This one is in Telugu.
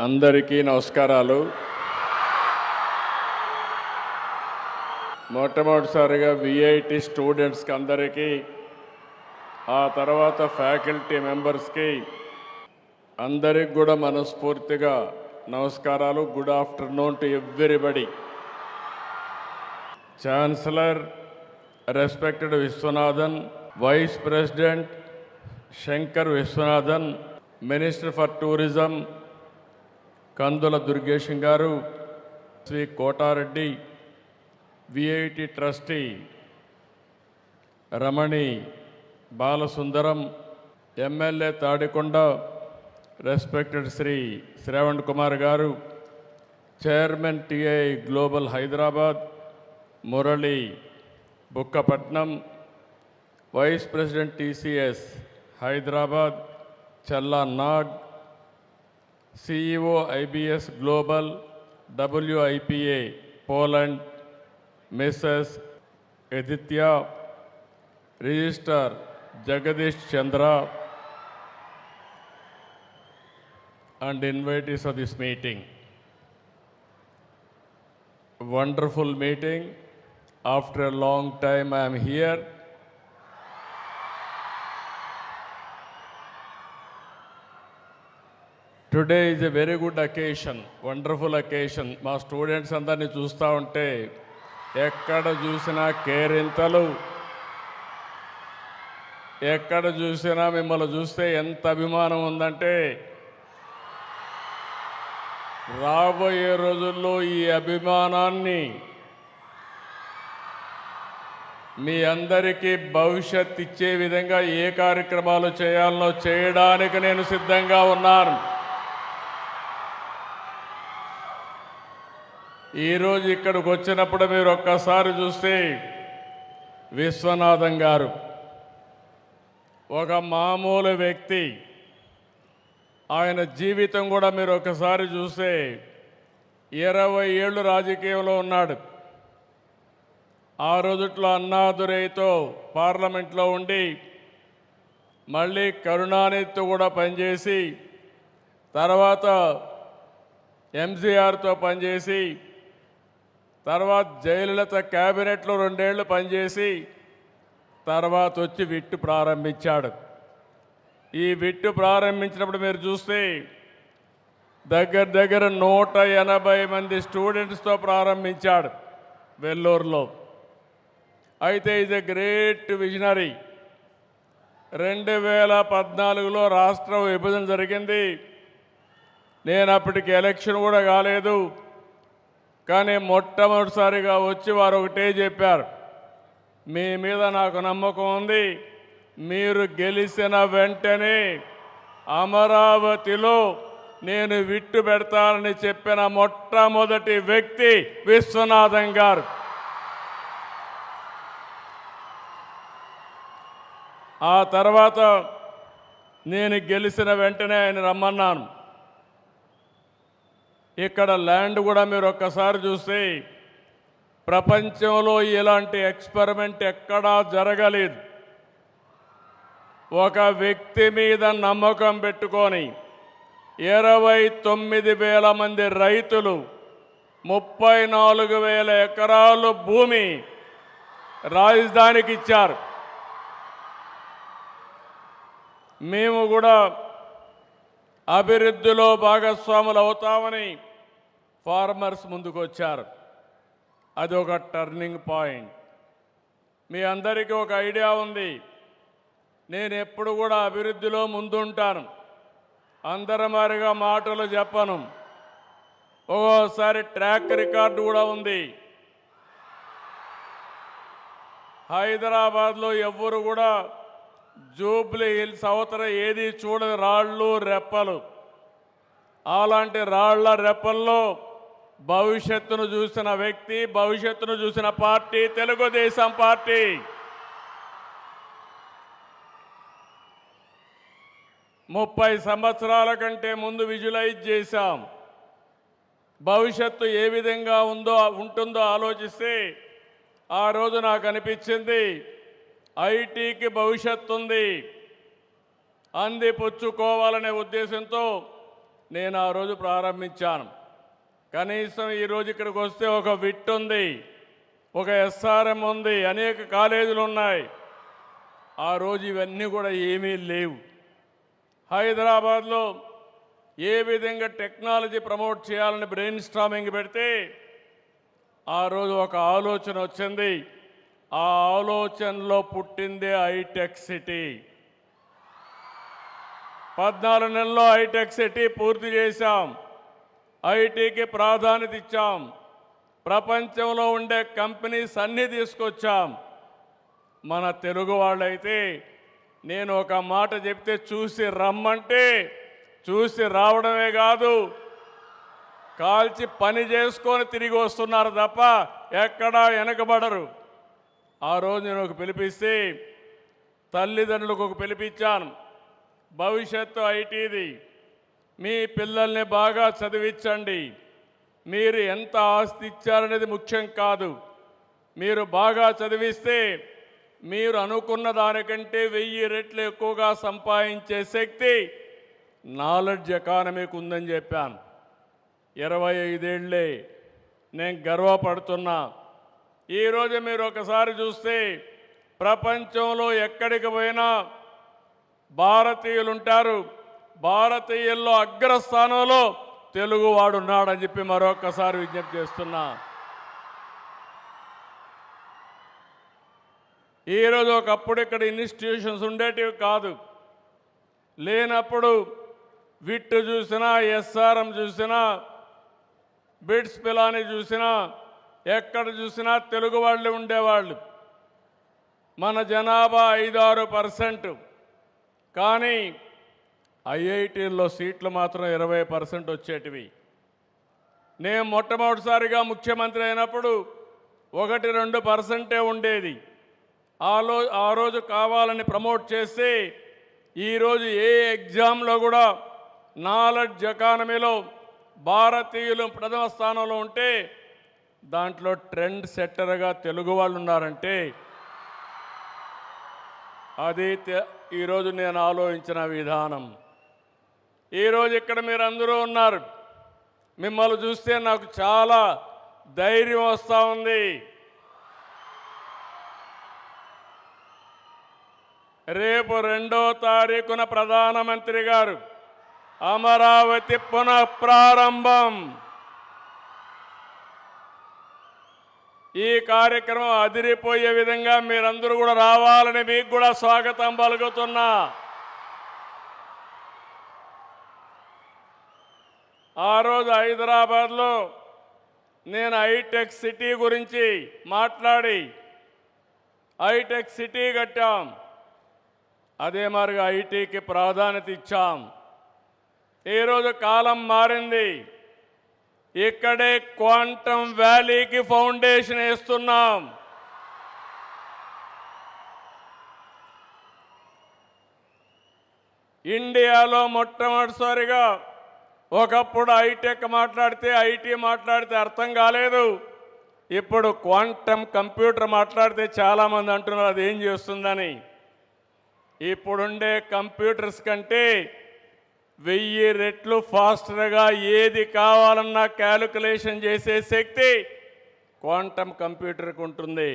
అందరికీ నమస్కారాలు. మొట్టమొదటిసారిగా విఐటి స్టూడెంట్స్కి అందరికీ, ఆ తర్వాత ఫ్యాకల్టీ మెంబర్స్కి అందరికి కూడా మనస్ఫూర్తిగా నమస్కారాలు. Good afternoon to everybody. Chancellor respected Viswanathan, vice president Shankar Viswanathan, minister for tourism Kandula Durgesh garu, Shri Kotareddy, VIT trustee Ramani Balasundaram, MLA Tadikonda respected Shri Shravan Kumar garu, chairman TI global Hyderabad Murali Bukkapatnam, vice president TCS Hyderabad Challa Nag, CEO IBS global WIPA Poland Mrs Edyta, registrar Jagadish Chandra and invitees of this meeting. Wonderful meeting. After a long time I am here. Today is a very good occasion, wonderful occasion. మా స్టూడెంట్స్ అందరినీ చూస్తూ ఉంటే ఎక్కడ చూసినా కేరింతలు, ఎక్కడ చూసినా మిమ్మల్ని చూస్తే ఎంత అభిమానం ఉందంటే, రాబోయే రోజుల్లో ఈ అభిమానాన్ని మీ అందరికీ భవిష్యత్ ఇచ్చే విధంగా ఏ కార్యక్రమాలు చేయాలనో చేయడానికి నేను సిద్ధంగా ఉన్నాను. ఈరోజు ఇక్కడికి వచ్చినప్పుడు మీరు ఒక్కసారి చూస్తే విశ్వనాథన్ గారు ఒక మామూలు వ్యక్తి. ఆయన జీవితం కూడా మీరు ఒకసారి చూస్తే 20 ఏళ్ళు రాజకీయంలో ఉన్నాడు. ఆ రోజుట్లో అన్నాదురైతో పార్లమెంట్లో ఉండి, మళ్ళీ కరుణానిధితో కూడా పనిచేసి, తర్వాత ఎంజీఆర్తో పనిచేసి, తర్వాత జయలలిత క్యాబినెట్లో 2 ఏళ్ళు పనిచేసి, తర్వాత వచ్చి విట్టు ప్రారంభించాడు. ఈ విట్టు ప్రారంభించినప్పుడు మీరు చూస్తే దగ్గర 180 మంది స్టూడెంట్స్తో ప్రారంభించాడు వెల్లూరులో. అయితే ఈజ్ ఎ గ్రేట్ విజనరీ. 2014లో రాష్ట్ర విభజన జరిగింది. నేను అప్పటికి ఎలక్షన్ కూడా కాలేదు. కానీ మొట్టమొదటిసారిగా వచ్చి వారు ఒకటే చెప్పారు, మీ మీద నాకు నమ్మకం ఉంది, మీరు గెలిచిన వెంటనే అమరావతిలో నేను విట్టు పెడతానని చెప్పిన మొట్టమొదటి వ్యక్తి విశ్వనాథన్ గారు. ఆ తర్వాత నేను గెలిచిన వెంటనే ఆయన రమ్మన్నాను. ఇక్కడ ల్యాండ్ కూడా మీరు ఒక్కసారి చూస్తే ప్రపంచంలో ఇలాంటి ఎక్స్పెరిమెంట్ ఎక్కడా జరగలేదు. ఒక వ్యక్తి మీద నమ్మకం పెట్టుకొని 29,000 మంది రైతులు 34,000 ఎకరాలు భూమి రాజధానికి ఇచ్చారు. మేము కూడా అభివృద్ధిలో భాగస్వాములు అవుతామని ఫార్మర్స్ ముందుకు వచ్చారు. అది ఒక టర్నింగ్ పాయింట్. మీ అందరికీ ఒక ఐడియా ఉంది, నేను ఎప్పుడు కూడా అభివృద్ధిలో ముందుంటాను. అందరమారిగా మాటలు చెప్పను. ఒక్కోసారి ట్రాక్ రికార్డు కూడా ఉంది. హైదరాబాద్లో ఎవ్వరు కూడా జూబ్లీ హిల్స్ అవతల ఏది చూడని రాళ్ళు రెప్పలు. అలాంటి రాళ్ల రెప్పల్లో భవిష్యత్తును చూసిన వ్యక్తి, భవిష్యత్తును చూసిన పార్టీ తెలుగుదేశం పార్టీ. ముప్పై సంవత్సరాల కంటే ముందు విజువలైజ్ చేశాం. భవిష్యత్తు ఏ విధంగా ఉంటుందో ఆలోచిస్తే ఆ రోజు నాకు అనిపించింది, ఐటీకి భవిష్యత్తు ఉంది, అందిపుచ్చుకోవాలనే ఉద్దేశంతో నేను ఆ రోజు ప్రారంభించాను. కనీసం ఈరోజు ఇక్కడికి వస్తే ఒక విట్ ఉంది, ఒక ఎస్ఆర్ఎం ఉంది, అనేక కాలేజీలు ఉన్నాయి. ఆ రోజు ఇవన్నీ కూడా ఏమీ లేవు. హైదరాబాద్లో ఏ విధంగా టెక్నాలజీ ప్రమోట్ చేయాలని బ్రెయిన్ స్టార్మింగ్ పెడితే ఆ రోజు ఒక ఆలోచన వచ్చింది. ఆ ఆలోచనలో పుట్టిందే హైటెక్ సిటీ. 14 నెలల్లో హైటెక్ సిటీ పూర్తి చేశాం. ఐటీకి ప్రాధాన్యత ఇచ్చాం. ప్రపంచంలో ఉండే కంపెనీస్ అన్నీ తీసుకొచ్చాం. మన తెలుగు వాళ్ళైతే నేను ఒక మాట చెప్తే చూసి రమ్మంటే చూసి రావడమే కాదు, కాల్చి పని చేసుకొని తిరిగి వస్తున్నారు తప్ప ఎక్కడా వెనకబడరు. ఆ రోజు నేను ఒక పిలిపిస్తే తల్లిదండ్రులకు ఒక పిలిపించాను. భవిష్యత్తు ఐటీది, మీ పిల్లల్ని బాగా చదివించండి. మీరు ఎంత ఆస్తి ఇచ్చారనేది ముఖ్యం కాదు. మీరు బాగా చదివిస్తే మీరు అనుకున్న దానికంటే 1000 రెట్లు ఎక్కువగా సంపాదించే శక్తి నాలెడ్జ్ ఎకానమీకి ఉందని చెప్పాను. 25 ఏళ్ళే నేను గర్వపడుతున్నా. ఈరోజు మీరు ఒకసారి చూస్తే ప్రపంచంలో ఎక్కడికి పోయినా భారతీయులు ఉంటారు. భారతీయుల్లో అగ్రస్థానంలో తెలుగువాడు ఉన్నాడని చెప్పి మరొకసారి విజ్ఞప్తి చేస్తున్నా. ఈరోజు ఒకప్పుడు ఇక్కడ ఇన్స్టిట్యూషన్స్ ఉండేటివి కాదు. లేనప్పుడు విట్ చూసినా, ఎస్ఆర్ఎం చూసినా, బిట్స్ పిలాని చూసినా, ఎక్కడ చూసినా తెలుగు వాళ్ళు ఉండేవాళ్ళు. మన జనాభా 5-6%. కానీ ఐఐటీల్లో సీట్లు మాత్రం 20% వచ్చేటివి. నేను మొట్టమొదటిసారిగా ముఖ్యమంత్రి అయినప్పుడు 1-2% ఉండేది. ఆ రోజు కావాలని ప్రమోట్ చేసి ఈరోజు ఏ ఎగ్జామ్లో కూడా నాలెడ్జ్ ఎకానమీలో భారతీయులు ప్రథమ స్థానంలో ఉంటే దాంట్లో ట్రెండ్ సెట్టర్గా తెలుగు వాళ్ళు ఉన్నారంటే అది ఈరోజు నేను ఆలోచించిన విధానం. ఈరోజు ఇక్కడ మీరు అందరూ ఉన్నారు. మిమ్మల్ని చూస్తే నాకు చాలా ధైర్యం వస్తూ ఉంది. రేపు 2వ తారీఖున ప్రధానమంత్రి గారు అమరావతి పునఃప్రారంభం. ఈ కార్యక్రమం అదిరిపోయే విధంగా మీరందరూ కూడా రావాలని మీకు కూడా స్వాగతం పలుకుతున్నా. ఆ రోజు హైదరాబాద్లో నేను హైటెక్ సిటీ గురించి మాట్లాడి హైటెక్ సిటీ కట్టాం. అదే మాదిరిగా ఐటీకి ప్రాధాన్యత ఇచ్చాం. ఈరోజు కాలం మారింది. ఇక్కడే క్వాంటమ్ వ్యాలీకి ఫౌండేషన్ వేస్తున్నాం. ఇండియాలో మొట్టమొదటిసారిగా ఒకప్పుడు హైటెక్ మాట్లాడితే ఐటీ మాట్లాడితే అర్థం కాలేదు. ఇప్పుడు క్వాంటమ్ కంప్యూటర్ మాట్లాడితే చాలామంది అంటున్నారు అది ఏం చేస్తుందని. ఇప్పుడుండే కంప్యూటర్స్ కంటే 1000 రెట్లు ఫాస్టర్గా ఏది కావాలన్నా క్యాలిక్యులేషన్ చేసే శక్తి క్వాంటమ్ కంప్యూటర్కి ఉంటుంది.